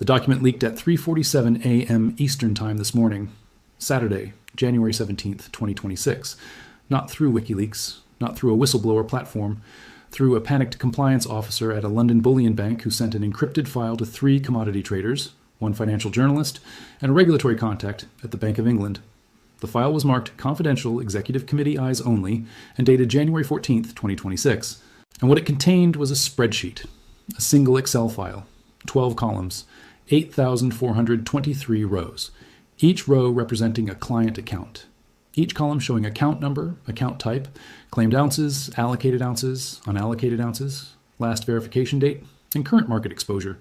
The document leaked at 3:47 a.m. Eastern Time this morning, Saturday, January 17th, 2026. Not through WikiLeaks, not through a whistleblower platform, through a panicked compliance officer at a London bullion bank who sent an encrypted file to 3 commodity traders, 1 financial journalist, and a regulatory contact at the Bank of England. The file was marked Confidential Executive Committee Eyes Only and dated January 14th, 2026. And what it contained was a spreadsheet, a single Excel file, 12 columns, 8,423 rows, each row representing a client account. Each column showing account number, account type, claimed ounces, allocated ounces, unallocated ounces, last verification date, and current market exposure.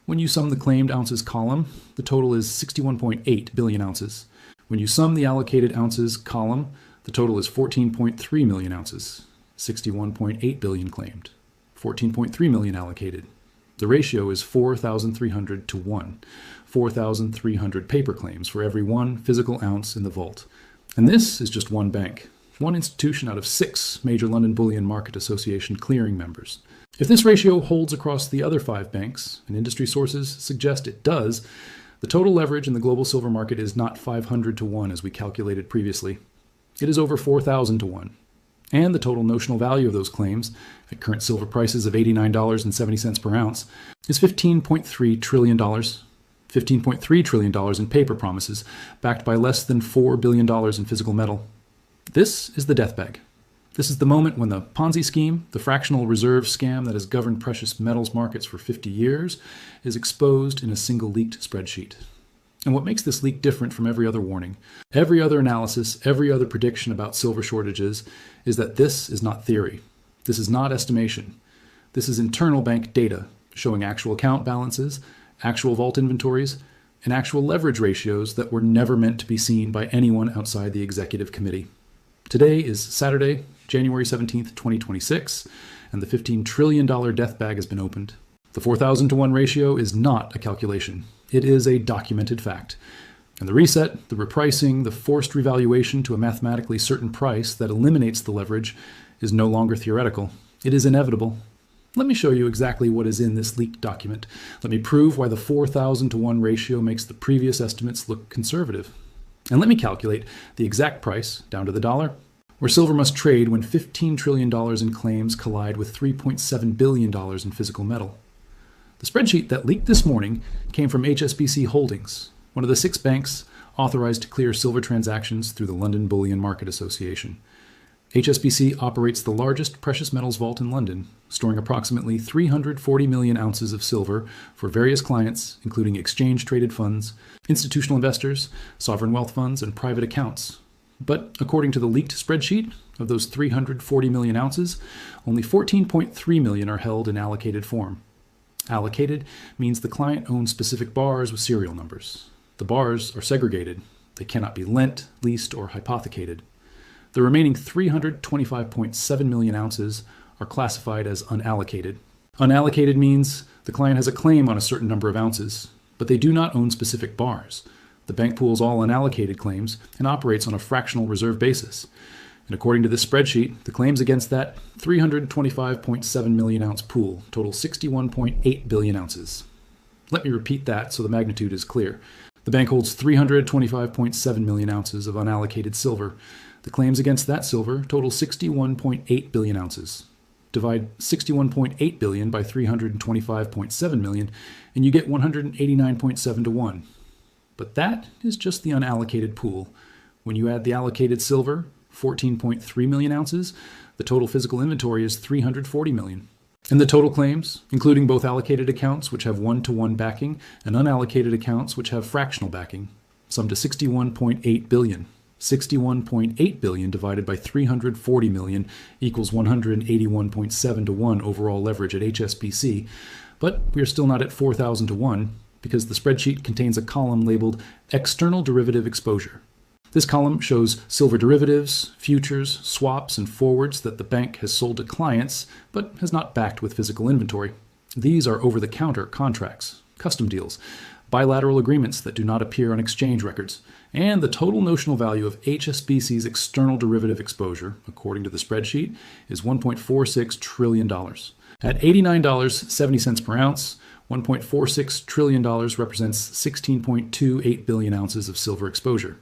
When you sum the claimed ounces column, the total is 61.8 billion ounces. When you sum the allocated ounces column, the total is 14.3 million ounces, 61.8 billion claimed, 14.3 million allocated. The ratio is 4,300 to 1, 4,300 paper claims for every 1 physical ounce in the vault. And this is just one bank, one institution out of 6 major London Bullion Market Association clearing members. If this ratio holds across the other 5 banks, and industry sources suggest it does, the total leverage in the global silver market is not 500 to 1 as we calculated previously. It is over 4,000 to 1. And the total notional value of those claims, at current silver prices of $89.70 per ounce, is $15.3 trillion. $15.3 trillion in paper promises, backed by less than $4 billion in physical metal. This is the death bag. This is the moment when the Ponzi scheme, the fractional reserve scam that has governed precious metals markets for 50 years, is exposed in a single leaked spreadsheet. And what makes this leak different from every other warning, every other analysis, every other prediction about silver shortages, is that this is not theory. This is not estimation. This is internal bank data showing actual account balances, actual vault inventories, and actual leverage ratios that were never meant to be seen by anyone outside the executive committee. Today is Saturday, January 17th, 2026, and the $15 trillion death bag has been opened. The 4,000 to 1 ratio is not a calculation. It is a documented fact. And the reset, the repricing, the forced revaluation to a mathematically certain price that eliminates the leverage is no longer theoretical. It is inevitable. Let me show you exactly what is in this leaked document. Let me prove why the 4,000 to 1 ratio makes the previous estimates look conservative. And let me calculate the exact price, down to the dollar, where silver must trade when $15 trillion in claims collide with $3.7 billion in physical metal. The spreadsheet that leaked this morning came from HSBC Holdings, one of the 6 banks authorized to clear silver transactions through the London Bullion Market Association. HSBC operates the largest precious metals vault in London, storing approximately 340 million ounces of silver for various clients, including exchange-traded funds, institutional investors, sovereign wealth funds, and private accounts. But according to the leaked spreadsheet, of those 340 million ounces, only 14.3 million are held in allocated form. Allocated means the client owns specific bars with serial numbers. The bars are segregated. They cannot be lent, leased, or hypothecated. The remaining 325.7 million ounces are classified as unallocated. Unallocated means the client has a claim on a certain number of ounces, but they do not own specific bars. The bank pools all unallocated claims and operates on a fractional reserve basis. And according to this spreadsheet, the claims against that 325.7 million ounce pool total 61.8 billion ounces. Let me repeat that so the magnitude is clear. The bank holds 325.7 million ounces of unallocated silver. The claims against that silver total 61.8 billion ounces. Divide 61.8 billion by 325.7 million, and you get 189.7 to 1. But that is just the unallocated pool. When you add the allocated silver, 14.3 million ounces, the total physical inventory is 340 million. And the total claims, including both allocated accounts which have 1-to-1 backing and unallocated accounts which have fractional backing, sum to 61.8 billion. 61.8 billion divided by 340 million equals 181.7 to 1 overall leverage at HSBC, but we are still not at 4,000 to 1 because the spreadsheet contains a column labeled External Derivative Exposure. This column shows silver derivatives, futures, swaps, and forwards that the bank has sold to clients but has not backed with physical inventory. These are over-the-counter contracts, custom deals, bilateral agreements that do not appear on exchange records, and the total notional value of HSBC's external derivative exposure, according to the spreadsheet, is $1.46 trillion. At $89.70 per ounce, $1.46 trillion represents 16.28 billion ounces of silver exposure.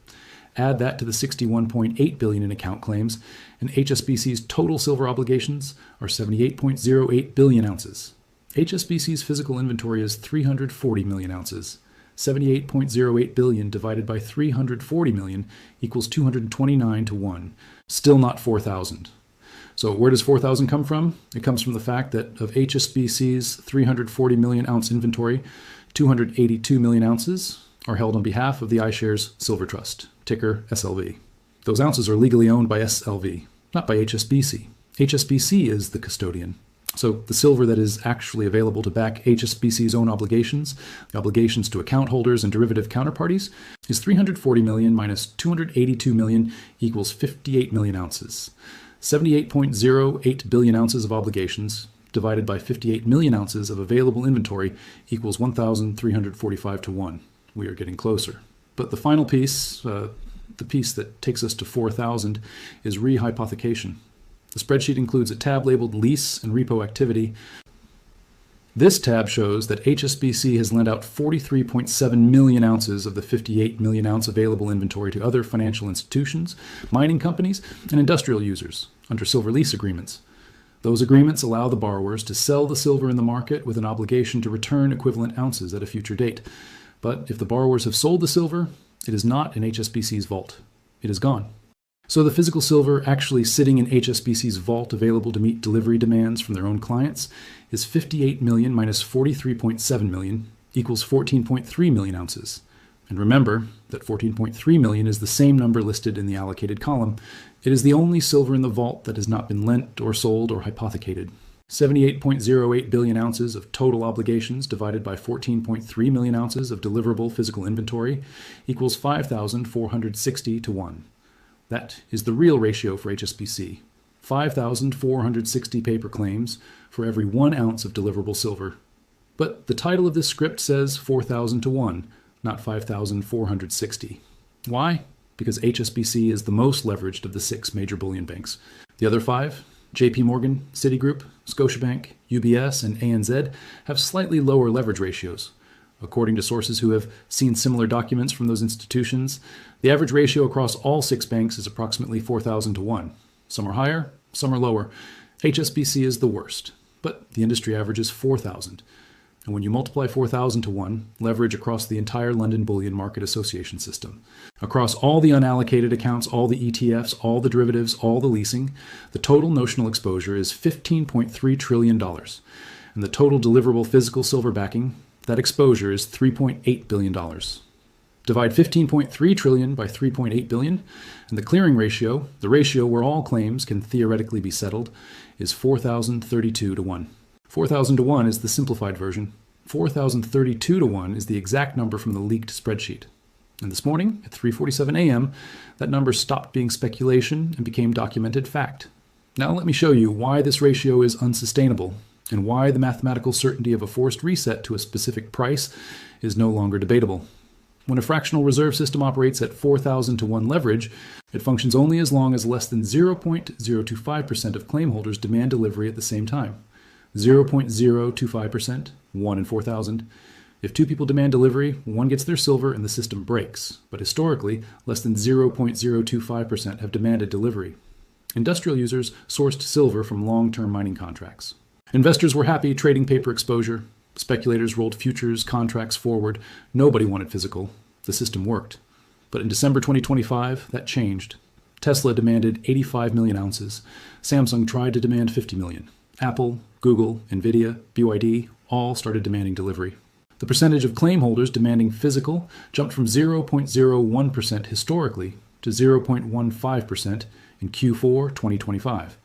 Add that to the 61.8 billion in account claims, and HSBC's total silver obligations are 78.08 billion ounces. HSBC's physical inventory is 340 million ounces. 78.08 billion divided by 340 million equals 229 to 1. Still not 4,000. So where does 4,000 come from? It comes from the fact that of HSBC's 340 million ounce inventory, 282 million ounces are held on behalf of the iShares Silver Trust, ticker SLV. Those ounces are legally owned by SLV, not by HSBC. HSBC is the custodian. So the silver that is actually available to back HSBC's own obligations, the obligations to account holders and derivative counterparties, is 340 million minus 282 million equals 58 million ounces. 78.08 billion ounces of obligations divided by 58 million ounces of available inventory equals 1,345 to 1. We are getting closer. But the final piece, the piece that takes us to 4,000, is rehypothecation. The spreadsheet includes a tab labeled Lease and Repo Activity. This tab shows that HSBC has lent out 43.7 million ounces of the 58 million ounce available inventory to other financial institutions, mining companies, and industrial users under silver lease agreements. Those agreements allow the borrowers to sell the silver in the market with an obligation to return equivalent ounces at a future date. But if the borrowers have sold the silver, it is not in HSBC's vault. It is gone. So the physical silver actually sitting in HSBC's vault available to meet delivery demands from their own clients is 58 million minus 43.7 million equals 14.3 million ounces. And remember that 14.3 million is the same number listed in the allocated column. It is the only silver in the vault that has not been lent or sold or hypothecated. 78.08 billion ounces of total obligations divided by 14.3 million ounces of deliverable physical inventory equals 5,460 to 1. That is the real ratio for HSBC. 5,460 paper claims for every 1 ounce of deliverable silver. But the title of this script says 4,000 to 1, not 5,460. Why? Because HSBC is the most leveraged of the 6 major bullion banks. The other 5, JP Morgan, Citigroup, Scotiabank, UBS, and ANZ, have slightly lower leverage ratios. According to sources who have seen similar documents from those institutions, the average ratio across all 6 banks is approximately 4,000 to 1. Some are higher, some are lower. HSBC is the worst, but the industry average is 4,000. And when you multiply 4,000 to 1, leverage across the entire London Bullion Market Association system, across all the unallocated accounts, all the ETFs, all the derivatives, all the leasing, the total notional exposure is $15.3 trillion. And the total deliverable physical silver backing, that exposure is $3.8 billion. Divide 15.3 trillion by 3.8 billion, and the clearing ratio, the ratio where all claims can theoretically be settled, is 4,032 to 1. 4,000 to 1 is the simplified version. 4,032 to 1 is the exact number from the leaked spreadsheet. And this morning, at 3:47 a.m., that number stopped being speculation and became documented fact. Now let me show you why this ratio is unsustainable and why the mathematical certainty of a forced reset to a specific price is no longer debatable. When a fractional reserve system operates at 4,000 to 1 leverage, it functions only as long as less than 0.025% of claim holders demand delivery at the same time. 0.025%, 1 in 4,000. If 2 people demand delivery, 1 gets their silver and the system breaks. But historically, less than 0.025% have demanded delivery. Industrial users sourced silver from long-term mining contracts. Investors were happy trading paper exposure. Speculators rolled futures contracts forward. Nobody wanted physical. The system worked. But in December 2025, that changed. Tesla demanded 85 million ounces. Samsung tried to demand 50 million. Apple, Google, Nvidia, BYD all started demanding delivery. The percentage of claim holders demanding physical jumped from 0.01% historically to 0.15% in Q4 2025.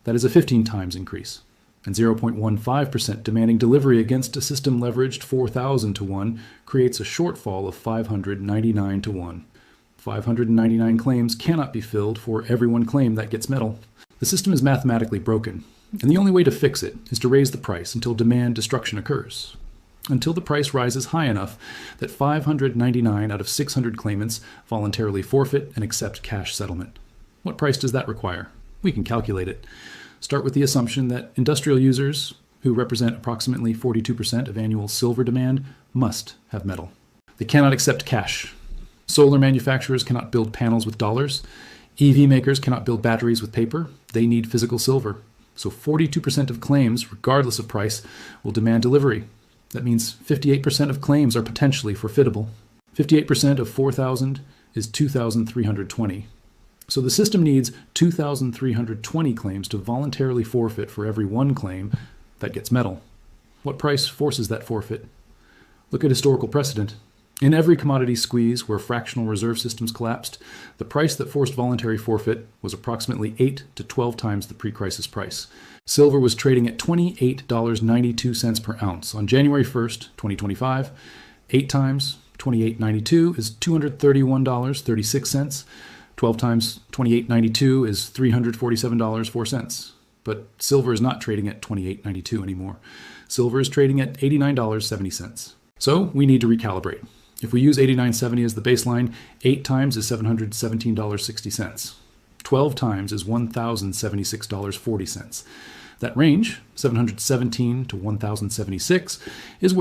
That is a 15 times increase. And 0.15% demanding delivery against a system leveraged 4,000 to 1 creates a shortfall of 599 to 1. 599 claims cannot be filled for every 1 claim that gets metal. The system is mathematically broken, and the only way to fix it is to raise the price until demand destruction occurs. Until the price rises high enough that 599 out of 600 claimants voluntarily forfeit and accept cash settlement. What price does that require? We can calculate it. Start with the assumption that industrial users who represent approximately 42% of annual silver demand, must have metal. They cannot accept cash. Solar manufacturers cannot build panels with dollars. EV makers cannot build batteries with paper. They need physical silver. So 42% of claims, regardless of price, will demand delivery. That means 58% of claims are potentially forfeitable. 58% of 4,000 is 2,320. So the system needs 2,320 claims to voluntarily forfeit for every one claim that gets metal. What price forces that forfeit? Look at historical precedent. In every commodity squeeze where fractional reserve systems collapsed, the price that forced voluntary forfeit was approximately 8 to 12 times the pre-crisis price. Silver was trading at $28.92 per ounce. On January 1st, 2025, 8 times $28.92 is $231.36. 12 times $28.92 is $347.04. But silver is not trading at $28.92 anymore. Silver is trading at $89.70. So we need to recalibrate. If we use $89.70 as the baseline, 8 times is $717.60. 12 times is $1,076.40. That range, $717 to $1,076, is where